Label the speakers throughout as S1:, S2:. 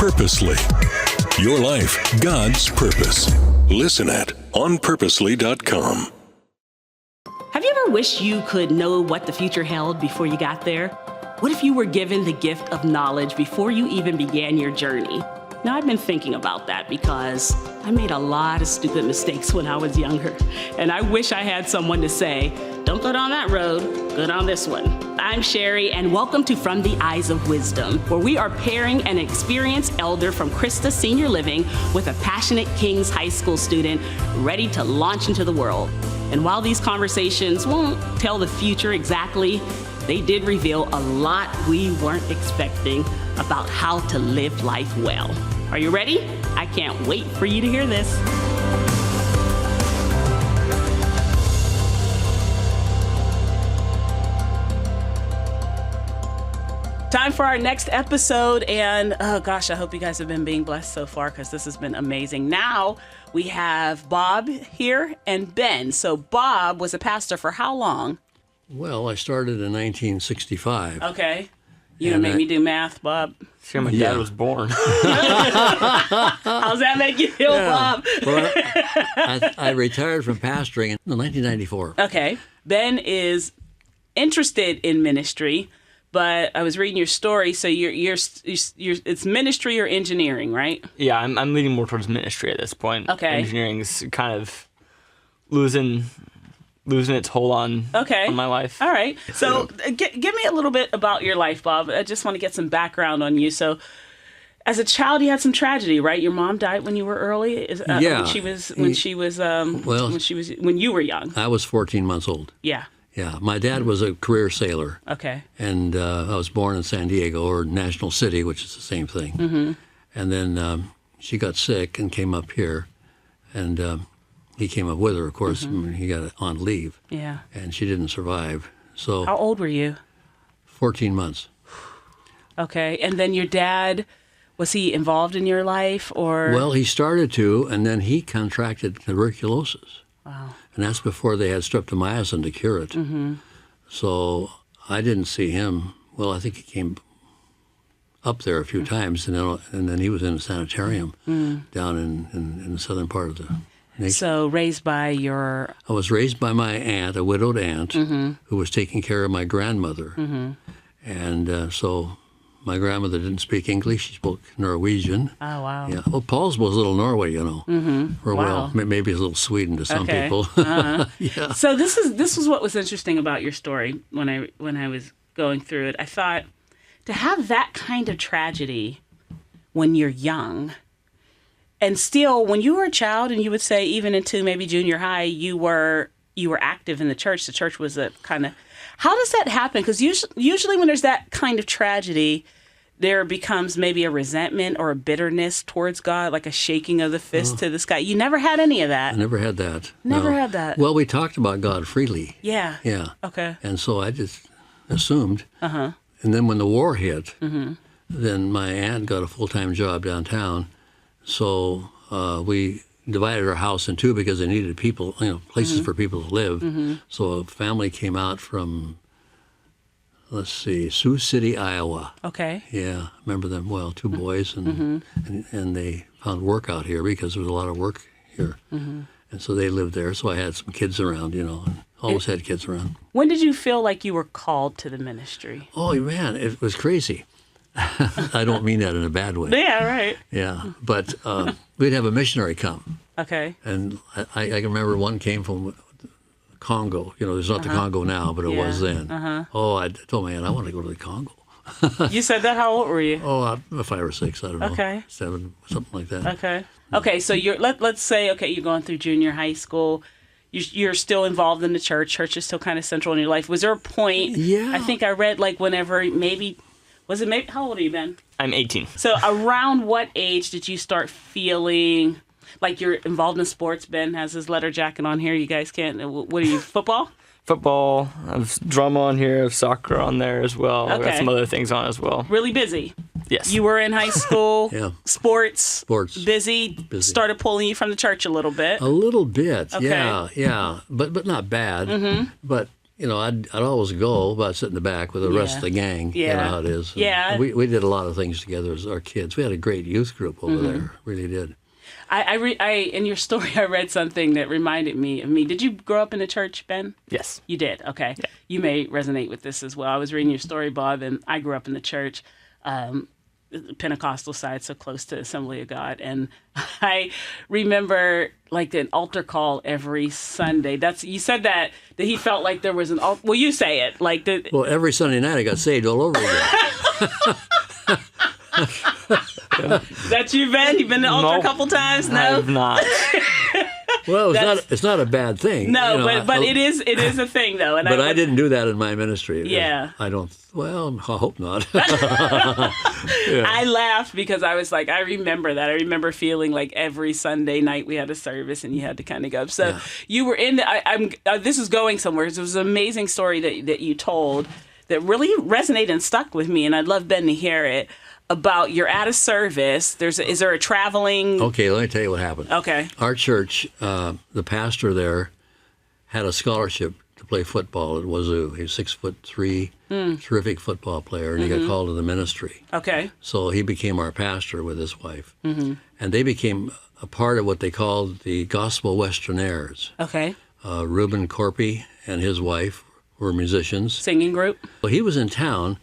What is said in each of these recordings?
S1: Purposely. Your life, God's purpose. Listen at onpurposely.com.
S2: Have you ever wished you could know what the future held before you got there? What if you were given the gift of knowledge before you even began your journey? Now, I've been thinking about that because I made a lot of stupid mistakes when I was younger. And I wish I had someone to say, don't go down that road, go down this one. I'm Sherry, and welcome to From the Eyes of Wisdom, where we are pairing an experienced elder from CRISTA Senior Living with a passionate King's High School student ready to launch into the world. And while these conversations won't tell the future exactly, they did reveal a lot we weren't expecting about how to live life well. Are you ready? I can't wait for you to hear this. Time for our next episode, and oh gosh, I hope you guys have been being blessed so far because this has been amazing. Now we have Bob here and Ben. So Bob was a pastor for how long?
S3: Well, I started in 1965.
S2: Okay. You gonna make me do math, Bob?
S4: Sure, my dad was born.
S2: How's that make you feel, Bob?
S3: Well, I retired from pastoring in 1994.
S2: Okay. Ben is interested in ministry, but I was reading your story, so you're it's ministry or engineering, right?
S4: Yeah, I'm leaning more towards ministry at this point.
S2: Okay.
S4: Engineering's kind of losing its hold on my life.
S2: All right. So give me a little bit about your life, Bob. I just want to get some background on you. So as a child, you had some tragedy, right? Your mom died when you were early.
S3: Yeah.
S2: When you were young.
S3: I was 14 months old.
S2: Yeah.
S3: Yeah. My dad was a career sailor.
S2: Okay.
S3: And I was born in San Diego, or National City, which is the same thing.
S2: Mm-hmm.
S3: And then she got sick and came up here, and he came up with her, of course, when he got on leave.
S2: Yeah.
S3: And she didn't survive. So
S2: How old were you?
S3: 14 months.
S2: Okay. And then your dad, was he involved in your life, or?
S3: Well, he started to, and then he contracted tuberculosis.
S2: Wow.
S3: And that's before they had streptomycin to cure it.
S2: Mm-hmm.
S3: So I didn't see him. Well, I think he came up there a few times, and then he was in a sanitarium down in the southern part of the nation.
S2: So raised by your...
S3: I was raised by my aunt, a widowed aunt, who was taking care of my grandmother. And so my grandmother didn't speak English. She spoke Norwegian.
S2: Oh, wow.
S3: Yeah. Well, Paul's was a little Norway, you know. Or
S2: Wow.
S3: well, maybe it's a little Sweden to some people. Yeah.
S2: So this is what was interesting about your story when I was going through it. I thought, to have that kind of tragedy when you're young, and still when you were a child, and you would say even into maybe junior high, you were active in the church. The church was a kind of... How does that happen? Because usually when there's that kind of tragedy, there becomes maybe a resentment or a bitterness towards God, like a shaking of the fist to the sky. You never had any of that.
S3: I never had that.
S2: Never
S3: No.
S2: had that.
S3: Well, we talked about God freely.
S2: Yeah.
S3: Yeah.
S2: Okay.
S3: And so I just assumed.
S2: Uh-huh.
S3: And then when the war hit, then my aunt got a full-time job downtown. So we divided our house in two because they needed people, places for people to live. So a family came out from, Sioux City, Iowa.
S2: Okay.
S3: Yeah, I remember them well. Two boys, and they found work out here because there was a lot of work here. And so they lived there. So I had some kids around, and always had kids around.
S2: When did you feel like you were called to the ministry?
S3: Oh, man, it was crazy. I don't mean that in a bad way.
S2: Yeah, right.
S3: Yeah, but we'd have a missionary come.
S2: Okay.
S3: And I can remember one came from Congo. There's not the Congo now, but it was then. Oh, I told my aunt, I want to go to the Congo.
S2: You said that? How old were you?
S3: Oh, 5 or 6, I don't know.
S2: Okay.
S3: 7, something like that.
S2: Okay. Okay, so let's say, you're going through junior high school. You're still involved in the church. Church is still kind of central in your life. Was there a point?
S3: Yeah.
S2: I think I read whenever how old are you, Ben?
S4: I'm 18.
S2: So around what age did you start feeling like you're involved in sports? Ben has his letter jacket on here. You guys can't. What are you, football?
S4: Football. I have drama on here. I have soccer on there as well. I've got
S2: Okay.
S4: some other things on as well.
S2: Really busy.
S4: Yes.
S2: You were in high school.
S3: Yeah.
S2: Sports.
S3: Busy.
S2: Started pulling you from the church a little bit.
S3: A little bit,
S2: Okay.
S3: yeah, but not bad. But I'd always go, but I'd sit in the back with the rest of the gang.
S2: Yeah.
S3: You know how it is.
S2: Yeah.
S3: We did a lot of things together as our kids. We had a great youth group over there. Really did.
S2: In your story, I read something that reminded me of me. Did you grow up in a church, Ben?
S4: Yes.
S2: You did? Okay. Yeah. You may resonate with this as well. I was reading your story, Bob, and I grew up in the church, Pentecostal side, so close to Assembly of God. And I remember like an altar call every Sunday. You said that he felt like there was an altar. Well, you say it. Well,
S3: every Sunday night I got saved all over again.
S2: That's you, Ben? You've been to the altar a couple times? No?
S4: I have not.
S3: Well, it's not a bad thing.
S2: No, but it is a thing, though. And
S3: but I didn't do that in my ministry.
S2: Yeah.
S3: I don't. Well, I hope not.
S2: I laughed because I was like, I remember that. I remember feeling like every Sunday night we had a service and you had to kind of go. So you were in this is going somewhere. It was an amazing story that you told that really resonated and stuck with me, and I'd love Ben to hear it. About you're at a service. Is there a traveling?
S3: Okay, let me tell you what happened.
S2: Okay.
S3: Our church, the pastor there, had a scholarship to play football at Wazoo. He was 6'3", terrific football player, and he got called to the ministry.
S2: Okay.
S3: So he became our pastor with his wife, and they became a part of what they called the Gospel Westernaires.
S2: Okay.
S3: Reuben Corpy and his wife were musicians.
S2: Singing group.
S3: Well, he was in town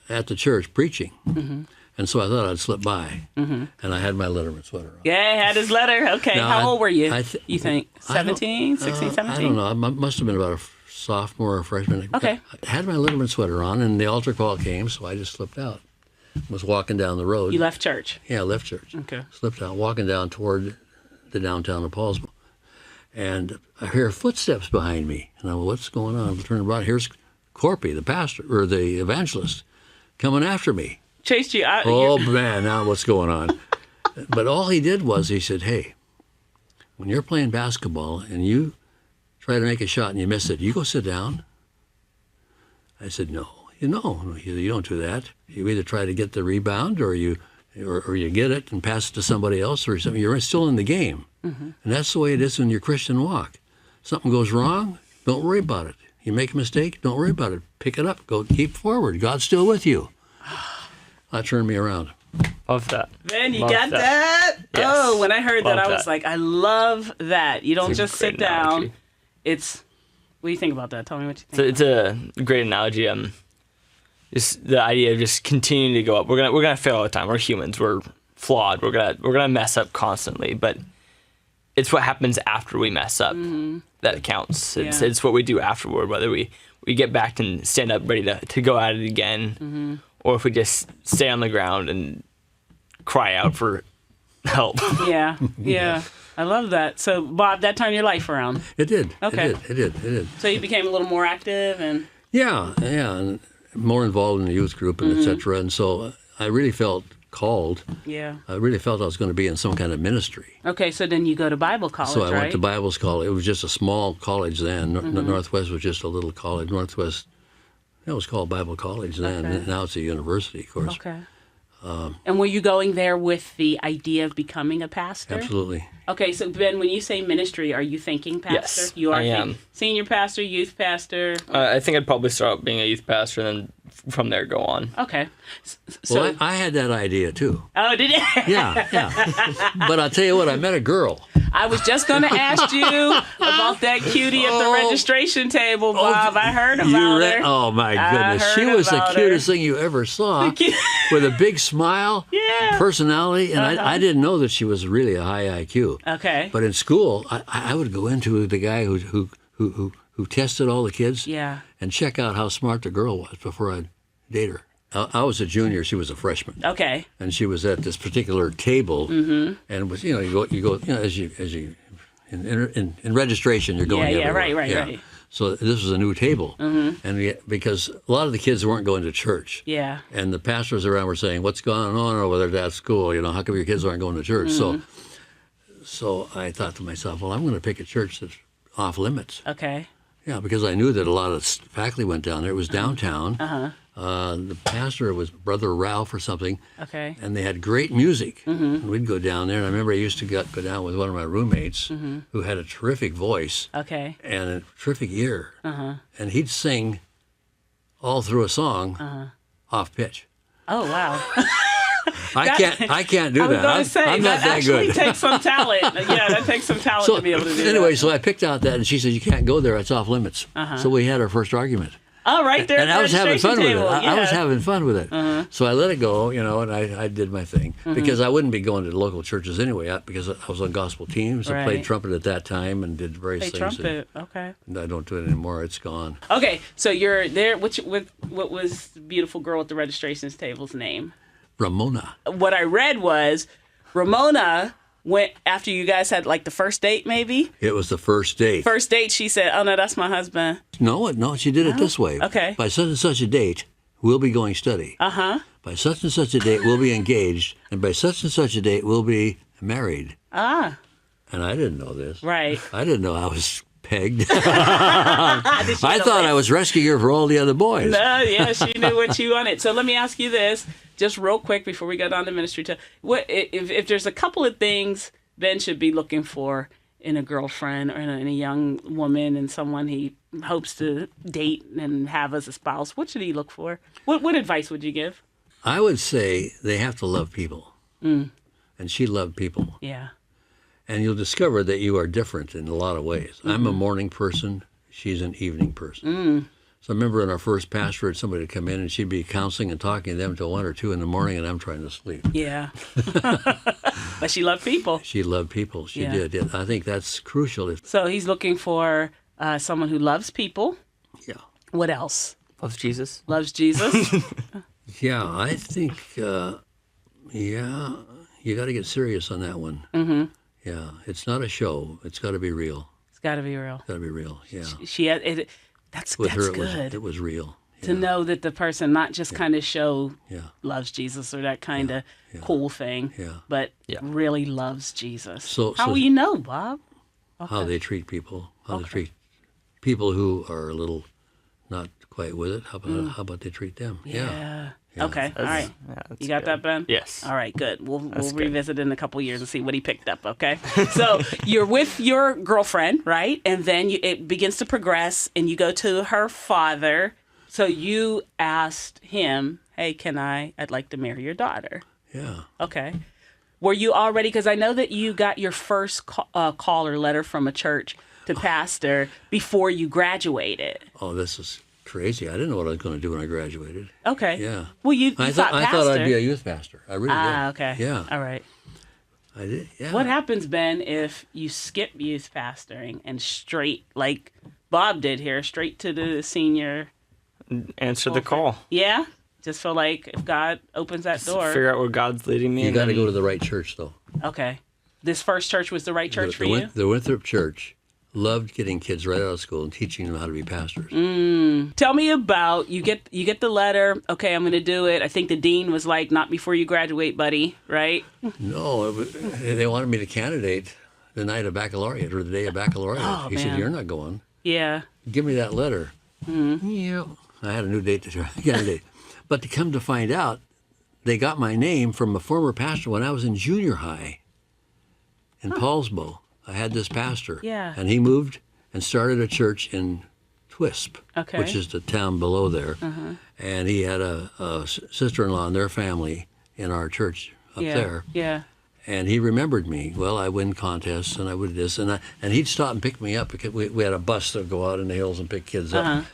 S3: at the church preaching. And so I thought I'd slip by, and I had my Letterman sweater on.
S2: Yeah, he had his letter. Okay,
S3: now,
S2: how old were you? You think 17, 16, 17?
S3: I don't know. I must have been about a sophomore or freshman.
S2: Okay.
S3: I had my Letterman sweater on, and the altar call came, so I just slipped out. Was walking down the road.
S2: You left church?
S3: Yeah, I left church.
S2: Okay.
S3: Slipped out, walking down toward the downtown of Paulsville. And I hear footsteps behind me. And I went, what's going on? I turn around. Here's Corpy, the pastor, or the evangelist, coming after me.
S2: Chased you out.
S3: Oh, man, now what's going on? But all he did was he said, hey, when you're playing basketball and you try to make a shot and you miss it, you go sit down. I said, no, you don't do that. You either try to get the rebound or you get it and pass it to somebody else or something. You're still in the game. And that's the way it is in your Christian walk. Something goes wrong, don't worry about it. You make a mistake, don't worry about it. Pick it up, keep forward. God's still with you. That turned me around.
S4: Love that.
S2: Man, you got that?
S4: Yes.
S2: Oh, when I heard that,
S4: Love
S2: I was
S4: that.
S2: like, I love that. You don't
S4: It's a
S2: just
S4: great
S2: sit down.
S4: analogy.
S2: What do you think about that? Tell me what you think.
S4: It's a great analogy. Just the idea of just continuing to go up. We're gonna fail all the time. We're humans. We're flawed. We're gonna mess up constantly. But it's what happens after we mess up that counts. It's what we do afterward. Whether we get back and stand up ready to go at it again, or if we just stay on the ground and cry out for help.
S2: Yeah. I love that. So, Bob, that turned your life around.
S3: It did.
S2: Okay.
S3: It did.
S2: So you became a little more active and...
S3: Yeah, and more involved in the youth group and et cetera. And so I really felt called.
S2: Yeah.
S3: I really felt I was going to be in some kind of ministry.
S2: Okay, so then you go to Bible college,
S3: So I
S2: right?
S3: went to Bible college. It was just a small college then. Northwest was just a little college. Northwest, it was called Bible College then.
S2: Okay.
S3: Now it's a university, of course.
S2: Okay. And were you going there with the idea of becoming a pastor?
S3: Absolutely.
S2: Okay, so Ben, when you say ministry, are you thinking pastor?
S4: Yes,
S2: You are
S4: I am.
S2: Senior pastor, youth pastor?
S4: I think I'd probably start out being a youth pastor and then from there go on.
S2: Okay. So,
S3: Well, I had that idea too.
S2: oh, did you?
S3: Yeah. But I'll tell you what, I met a girl.
S2: I was just going to ask you about that cutie at the registration table, Bob. I heard about her.
S3: Oh, my goodness.
S2: heard
S3: She was the
S2: about
S3: cutest thing you ever saw, with a big smile,
S2: Yeah.
S3: personality, and I didn't know that she was really a high IQ.
S2: Okay.
S3: But in school, I would go into the guy who tested all the kids and check out how smart the girl was before I'd date her. I was a junior; she was a freshman.
S2: Okay.
S3: And she was at this particular table, and was you go as you in registration you're going everywhere.
S2: Right.
S3: So this was a new table, and because a lot of the kids weren't going to church, and the pastors around were saying, "What's going on over there at that school? How come your kids aren't going to church?" So I thought to myself, well, I'm going to pick a church that's off limits.
S2: Okay.
S3: Yeah, because I knew that a lot of faculty went down there. It was downtown. The pastor was Brother Ralph or something.
S2: Okay.
S3: And they had great music. And we'd go down there. And I remember I used to go down with one of my roommates who had a terrific voice
S2: Okay.
S3: and a terrific ear. And he'd sing all through a song off pitch.
S2: Oh, wow.
S3: I can't do
S2: I was
S3: that.
S2: going to say,
S3: I'm not that
S2: actually
S3: good.
S2: takes some talent. Yeah, that takes some talent to be able to do
S3: anyway,
S2: that.
S3: so I picked out that, and she said, "You can't go there; it's off limits." So we had our first argument.
S2: Oh, right there.
S3: And
S2: at
S3: I
S2: the
S3: was having fun with it.
S2: registration table.
S3: I was
S2: Yeah.
S3: having fun with it. So I let it go, and I did my thing. Because I wouldn't be going to the local churches anyway, because I was on gospel teams. I played
S2: Right.
S3: trumpet at that time and did various
S2: Play
S3: things.
S2: trumpet. Okay.
S3: And I don't do it anymore. It's gone.
S2: Okay, so you're there. What was the beautiful girl at the registrations table's name?
S3: Ramona.
S2: What I read was Ramona went after you guys had like the first date, maybe?
S3: It was the first date.
S2: First date, she said, "Oh, no, that's my husband."
S3: No, she did it this way.
S2: Okay.
S3: By such and such a date, we'll be going steady. By such and such a date, we'll be engaged. And by such and such a date, we'll be married.
S2: Ah,
S3: And I didn't know this.
S2: right.
S3: I didn't know I was pegged. I thought I was rescuing her for all the other boys.
S2: No, yeah, she knew what you wanted. So let me ask you this, just real quick before we go down to ministry. What if there's a couple of things Ben should be looking for in a girlfriend or in a young woman and someone he hopes to date and have as a spouse? What should he look for? What advice would you give?
S3: I would say they have to love people. And she loved people.
S2: Yeah.
S3: And you'll discover that you are different in a lot of ways. I'm a morning person. She's an evening person. So I remember in our first pastorate, somebody would come in and she'd be counseling and talking to them until 1 or 2 in the morning, and I'm trying to sleep.
S2: Yeah. But she loved people.
S3: She loved people. She
S2: Yeah.
S3: did. I think that's crucial.
S2: So he's looking for someone who loves people.
S3: Yeah.
S2: What else?
S4: Loves Jesus.
S2: Loves Jesus.
S3: Yeah, I think, you got to get serious on that one. Yeah, it's not a show. It's got to be real.
S2: It's got to be real.
S3: Got to be real. Yeah.
S2: She had it. That's
S3: With her,
S2: good.
S3: it was real.
S2: To know that the person not just kind of show
S3: Yeah.
S2: loves Jesus or that kind of cool thing,
S3: Yeah.
S2: but
S4: Yeah.
S2: really loves Jesus.
S3: So-
S2: How
S3: so-
S2: will you know, Bob?
S3: How they treat people. How they treat people who are a little not quite with it. How about they treat them? Yeah.
S2: Okay. All right.
S4: Yeah, that's
S2: You got
S4: good.
S2: that, Ben?
S4: Yes.
S2: All right. Good. We'll
S4: good.
S2: revisit in a couple years and see what he picked up. Okay. So you're with your girlfriend, right? And then it begins to progress, and you go to her father. So you asked him, "Hey, I'd like to marry your daughter."
S3: Yeah.
S2: Okay. Were you already? Because I know that you got your first call or letter from a church to pastor before you graduated.
S3: Oh, this is crazy. I didn't know what I was going to do when I graduated.
S2: Okay.
S3: Yeah.
S2: Well, you
S3: I
S2: thought pastor.
S3: I'd be a youth pastor. I really did.
S2: Okay.
S3: Yeah.
S2: All right.
S3: I did. Yeah.
S2: What happens, Ben, if you skip youth pastoring and straight, like Bob did here, straight to the senior?
S4: Answer the call.
S2: Yeah? Just feel like if God opens that door.
S4: Figure out where God's leading me.
S3: You
S4: and
S3: got to
S4: then-
S3: go to the right church, though.
S2: Okay. This first church was the right church for
S3: the,
S2: you?
S3: The Winthrop Church loved getting kids right out of school and teaching them how to be pastors.
S2: Tell me about, you get the letter, okay, I'm going to do it. I think the dean was like, not before you graduate, buddy, right?
S3: No, they wanted me to candidate the night of baccalaureate or the day of baccalaureate.
S2: Oh,
S3: He
S2: man.
S3: said, "You're not going.
S2: Yeah.
S3: Give me that letter." Yeah. I had a new date to candidate. But to come to find out, they got my name from a former pastor when I was in junior high in Paulsbo. I had this pastor.
S2: Yeah.
S3: And he moved and started a church in Twisp,
S2: Okay.
S3: which is the town below there. And he had a sister-in-law and their family in our church up
S2: Yeah.
S3: there.
S2: Yeah.
S3: And he remembered me. Well, I win contests and I would this and he'd stop and pick me up because we had a bus that would go out in the hills and pick kids up.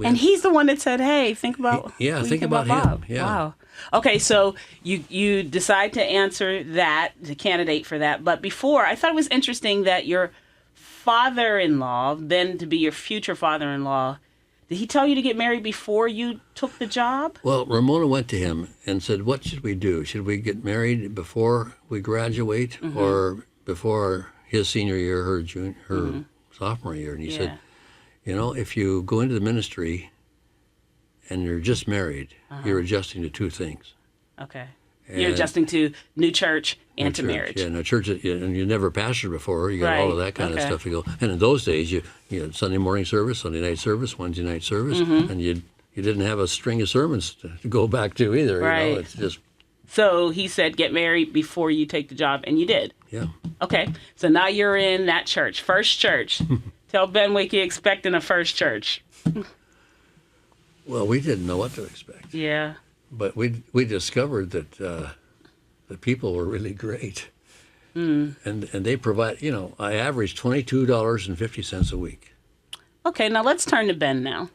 S2: And he's the one that said, "Hey, think about what do you
S3: think about him.
S2: Bob?"
S3: Yeah.
S2: Wow. Okay, so you decide to answer that, the candidate for that. But before, I thought it was interesting that your father-in-law, then to be your future father-in-law, did he tell you to get married before you took the job?
S3: Well, Ramona went to him and said, "What should we do? Should we get married before we graduate or before his senior year, her sophomore year?" And he said, if you go into the ministry and you're just married, you're adjusting to two things.
S2: Okay. You're adjusting to new church and to
S3: Church.
S2: marriage.
S3: Yeah, no church, and you never pastored before. You got all of
S2: Right,
S3: that kind of
S2: okay.
S3: stuff to go. And in those days, you had Sunday morning service, Sunday night service, Wednesday night service, and you'd you didn't have a string of sermons to go back to either.
S2: Right.
S3: You know, it's just
S2: So he said, get married before you take the job, and you did.
S3: yeah.
S2: Okay, so now you're in that church, first church. Tell Ben what you expect in a first church.
S3: Well, we didn't know what to expect,
S2: Yeah.
S3: but we discovered that the people were really great, and they provide. You know, I averaged $22.50 a week.
S2: Okay, now let's turn to Ben now.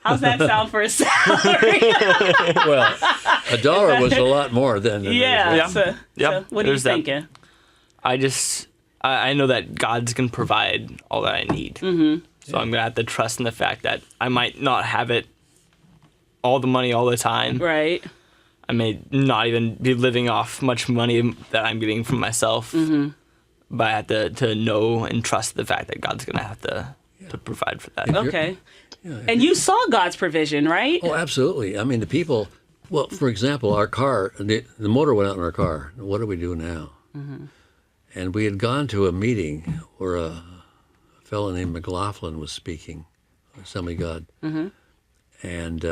S2: How's that sound for a salary?
S3: Well, $1 was a lot more than
S2: Yeah.
S4: Yeah.
S2: So
S4: Yep.
S2: what are you
S4: There's that.
S2: thinking?
S4: I know that God's going to provide all that I need. Mm-hmm. So I'm going to have to trust in the fact that I might not have it, all the money all the time.
S2: Right.
S4: I may not even be living off much money that I'm getting from myself. Mm-hmm. But I have to know and trust the fact that God's going to have to provide for that.
S2: Okay. And you saw God's provision, right?
S3: Oh, absolutely. I mean, the people. Well, for example, our car, the motor went out in our car. What do we do now? Mm-hmm. And we had gone to a meeting where a fellow named McLaughlin was speaking, Assembly of God, and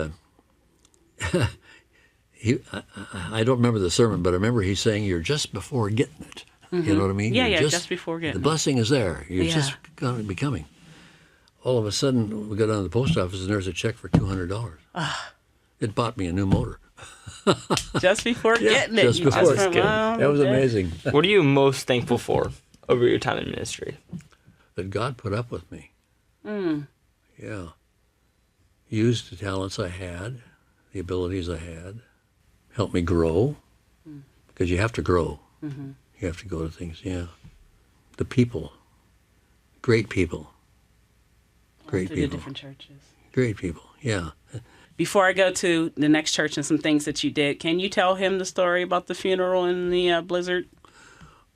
S3: I don't remember the sermon, but I remember he saying, "You're just before getting it." You know what I mean?
S2: Yeah,
S3: You're
S2: just before getting
S3: the
S2: it.
S3: blessing is there. You're
S2: Yeah.
S3: just going to be coming. All of a sudden, we go down to the post office, and there's a check for $200. It bought me a new motor.
S2: Just before getting it.
S3: Just
S2: you
S3: before.
S2: went, wow,
S3: That was
S2: okay.
S3: amazing.
S4: What are you most thankful for over your time in ministry?
S3: That God put up with me. Yeah. Used the talents I had, the abilities I had, helped me grow, because you have to grow. You have to go to things, yeah. The people, great people. Great
S2: To the
S3: people.
S2: different churches.
S3: Great people, yeah.
S2: Before I go to the next church and some things that you did, can you tell him the story about the funeral in the blizzard?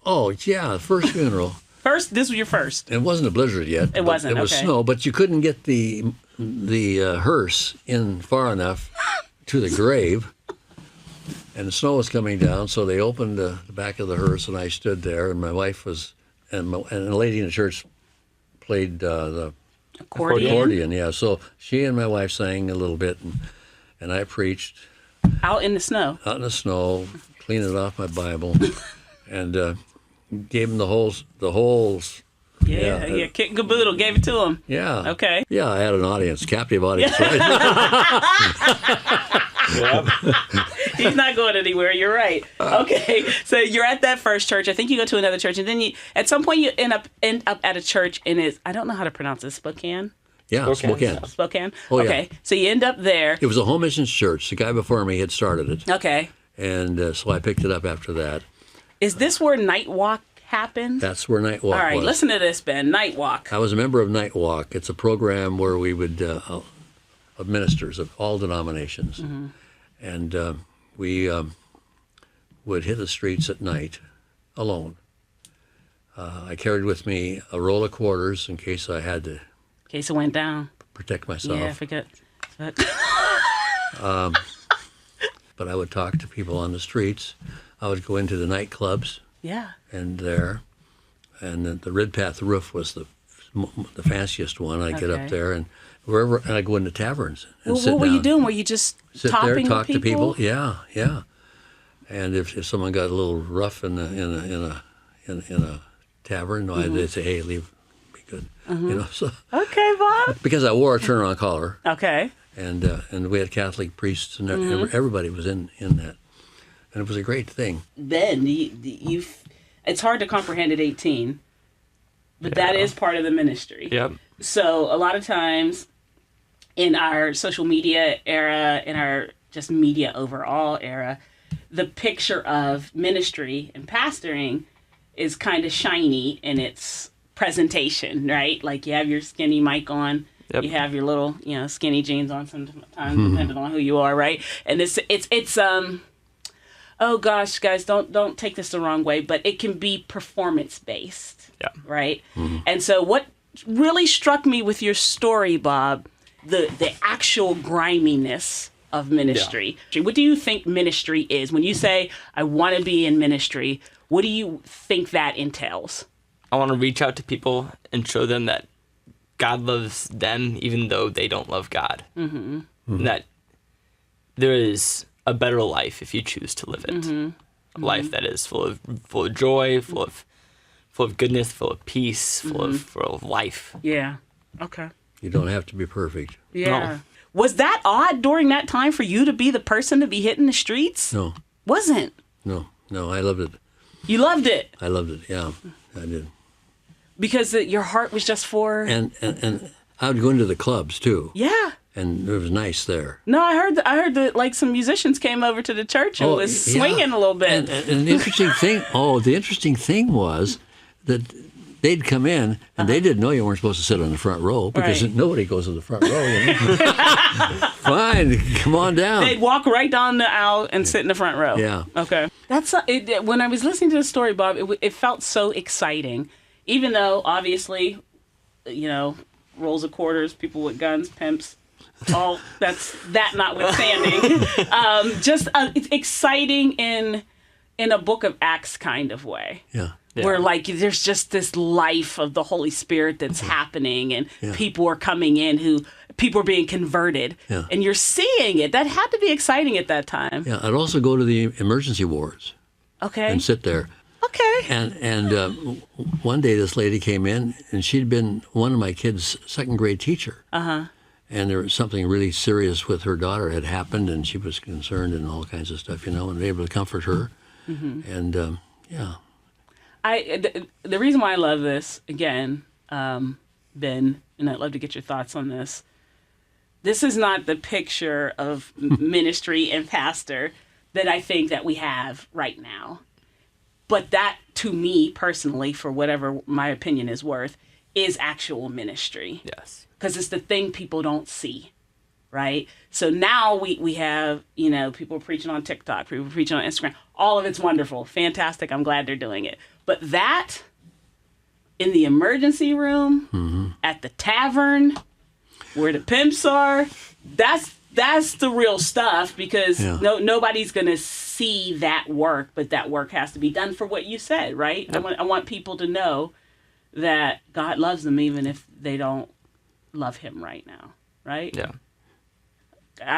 S3: Oh, yeah, the first funeral.
S2: First, this was your first.
S3: It wasn't a blizzard yet.
S2: It wasn't,
S3: It was
S2: okay.
S3: snow, but you couldn't get the hearse in far enough to the grave. And the snow was coming down, so they opened the back of the hearse, and I stood there, and my wife was, and a lady in the church played the accordion, yeah. So she and my wife sang a little bit, and I preached
S2: Out in the snow.
S3: out in the snow, cleaning off my Bible, and gave them the whole.
S2: Yeah, kit and caboodle, gave it to him.
S3: Yeah.
S2: Okay.
S3: Yeah, I had an audience, captive audience. Right?
S2: He's not going anywhere. You're right. Okay, so you're at that first church. I think you go to another church, and then you, at some point, you end up at a church, and I don't know how to pronounce it. Spokane.
S3: Yeah, Spokane.
S2: Spokane.
S3: Oh, yeah.
S2: Okay, so you end up there.
S3: It was a home missions church. The guy before me had started it,
S2: Okay,
S3: and so I picked it up after that.
S2: is this where Night Walk happened?
S3: That's where Night Walk
S2: All right,
S3: was.
S2: listen to this, Ben. Night Walk.
S3: I was a member of Night Walk. It's a program where we would, of ministers of all denominations, and we would hit the streets at night alone. I carried with me a roll of quarters in case I had to
S2: In case it went down.
S3: protect myself.
S2: Yeah, I forget. But
S3: But I would talk to people on the streets. I would go into the nightclubs,
S2: yeah.
S3: and the Ridpath roof was the fanciest one. I'd get
S2: Okay.
S3: up there, and wherever, and I'd go into taverns and
S2: Well,
S3: sit
S2: what were
S3: down.
S2: you doing? Were you just
S3: Sit
S2: topping
S3: there, talk
S2: with
S3: to people. Yeah, yeah. And if someone got a little rough in a tavern, they'd say, "Hey, leave, be good." You know, so
S2: Okay, Bob.
S3: because I wore a turnaround collar,
S2: Okay.
S3: and we had Catholic priests, and everybody was in that, and it was a great thing.
S2: Ben, you it's hard to comprehend at 18, but that is part of the ministry.
S4: Yep.
S2: So a lot of times in our social media era, in our just media overall era, the picture of ministry and pastoring is kind of shiny in its presentation, right? Like you have your skinny mic on,
S4: Yep.
S2: you have your little, skinny jeans on sometimes, depending on who you are, right? And it's oh gosh, guys, don't take this the wrong way, but it can be performance based.
S4: Yeah.
S2: Right? And so what really struck me with your story, Bob, the actual griminess of ministry. What do you think ministry is? When you say, I want to be in ministry, what do you think that entails?
S4: I want to reach out to people and show them that God loves them even though they don't love God. Mm-hmm. And that there is a better life if you choose to live it. A life that is full of joy, full of goodness, full of peace, full of life.
S2: Yeah. Okay.
S3: You don't have to be perfect.
S2: Yeah.
S4: No.
S2: Was that odd during that time for you to be the person to be hitting the streets?
S3: No,
S2: Wasn't.
S3: no, I loved it.
S2: You loved it
S3: I loved it. Yeah, I did.
S2: because your heart was just for.
S3: And I would go into the clubs too.
S2: Yeah.
S3: And it was nice there.
S2: No, I heard that like some musicians came over to the church and was
S3: yeah.
S2: swinging a little bit.
S3: And the interesting thing was that they'd come in and they didn't know you weren't supposed to sit on the front row because
S2: Right.
S3: nobody goes to the front row. You know? Fine, come on down.
S2: They'd walk right down the aisle and sit in the front row.
S3: Yeah.
S2: Okay. That's it. When I was listening to the story, Bob, it felt so exciting, even though obviously, rolls of quarters, people with guns, pimps, all that notwithstanding. It's exciting in a Book of Acts kind of way.
S3: Yeah.
S4: Yeah.
S2: Where like there's just this life of the Holy Spirit that's happening, and people are coming in people are being converted, and you're seeing it. That had to be exciting at that time.
S3: Yeah. I'd also go to the emergency wards
S2: Okay.
S3: and sit there.
S2: Okay.
S3: And one day this lady came in, and she'd been one of my kids' second grade teacher. Uh-huh. And there was something really serious with her daughter had happened, and she was concerned and all kinds of stuff, and able to comfort her. Mm-hmm. And yeah.
S2: The reason why I love this, again, Ben, and I'd love to get your thoughts on this. This is not the picture of ministry and pastor that I think that we have right now. But that, to me personally, for whatever my opinion is worth, is actual ministry.
S4: Yes.
S2: Because it's the thing people don't see, right? So now we have, people preaching on TikTok, people preaching on Instagram. All of it's wonderful, fantastic. I'm glad they're doing it. But that, in the emergency room, at the tavern, where the pimps are, that's the real stuff, because nobody's going to see that work, but that work has to be done for what you said, right? Yep. I want people to know that God loves them even if they don't love him right now, right?
S4: Yeah.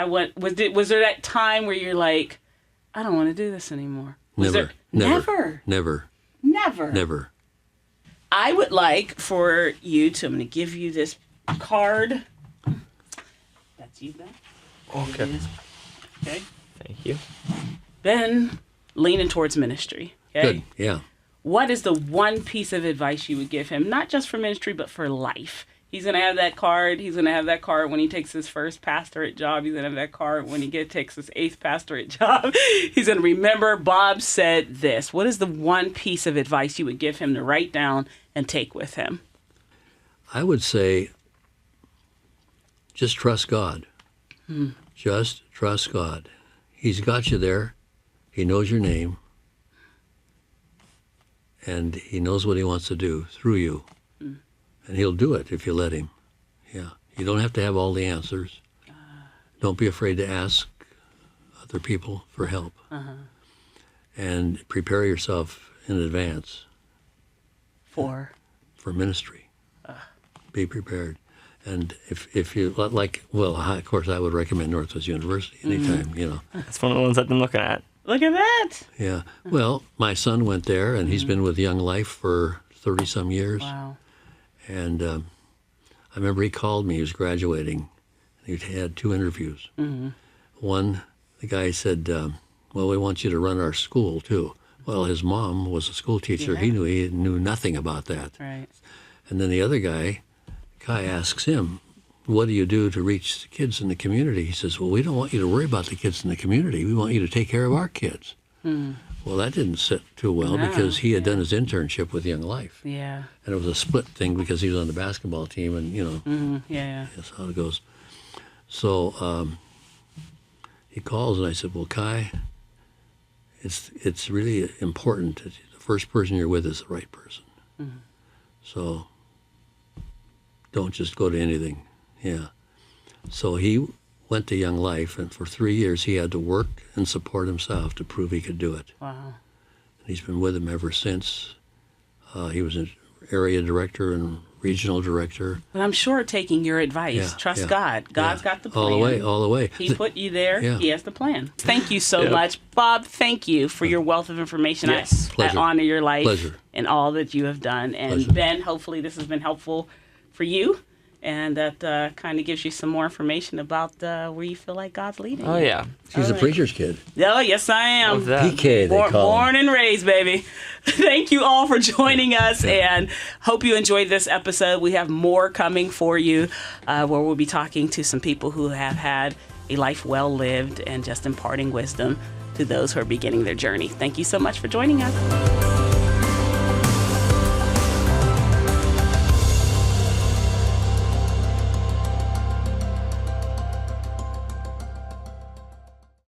S2: Was there that time where you're like, I don't want to do this anymore?
S3: Never.
S2: I would like for you to, I'm going to give you this card. That's you, Ben.
S4: Okay.
S2: Okay.
S4: Thank you.
S2: Ben, leaning towards ministry. Okay.
S3: Good. Yeah.
S2: What is the one piece of advice you would give him, not just for ministry, but for life? He's going to have that card. He's going to have that card when he takes his first pastorate job. He's going to have that card when he takes his 8th pastorate job. He's going to remember Bob said this. What is the one piece of advice you would give him to write down and take with him?
S3: I would say just trust God. Just trust God. He's got you there. He knows your name. And he knows what he wants to do through you. And he'll do it if you let him. Yeah. You don't have to have all the answers. Don't be afraid to ask other people for help. And prepare yourself in advance
S2: For
S3: ministry. Be prepared. And if you like, well, of course, I would recommend Northwest University anytime,
S4: That's one of the ones I've been looking at.
S2: Look at that.
S3: Yeah. Well, my son went there, and he's been with Young Life for 30-some years.
S2: Wow.
S3: And I remember he called me. He was graduating. He had 2 interviews. One, the guy said, well, we want you to run our school, too. Well, his mom was a school teacher.
S2: Yeah.
S3: He knew nothing about that.
S2: Right.
S3: And then the other guy asks him, what do you do to reach the kids in the community? He says, well, we don't want you to worry about the kids in the community. We want you to take care of our kids. Well, that didn't sit too well because he had done his internship with Young Life.
S2: Yeah.
S3: And it was a split thing because he was on the basketball team and,
S2: Yeah.
S3: that's how it goes. So he calls and I said, well, Kai, it's really important that the first person you're with is the right person. So don't just go to anything. Yeah. So he went to Young Life, and for 3 years he had to work and support himself to prove he could do it.
S2: Wow.
S3: And he's been with him ever since. He was area director and regional director.
S2: But I'm sure taking your advice, trust God. God's got the plan.
S3: All the way.
S2: He put you there.
S3: Yeah.
S2: He has the plan. Thank you so much. Bob, thank you for your wealth of information.
S4: Yes.
S2: I
S3: Pleasure.
S2: honor your life
S3: Pleasure.
S2: and all that you have done. And
S3: Pleasure.
S2: Ben, hopefully this has been helpful for you. And that kind of gives you some more information about where you feel like God's leading
S4: Oh
S2: you.
S4: yeah.
S3: She's a preacher's kid.
S2: Oh, yes, I am.
S4: Love that.
S3: PK, they call him.
S2: Born and raised, baby. Thank you all for joining us, and hope you enjoyed this episode. We have more coming for you, where we'll be talking to some people who have had a life well lived and just imparting wisdom to those who are beginning their journey. Thank you so much for joining us.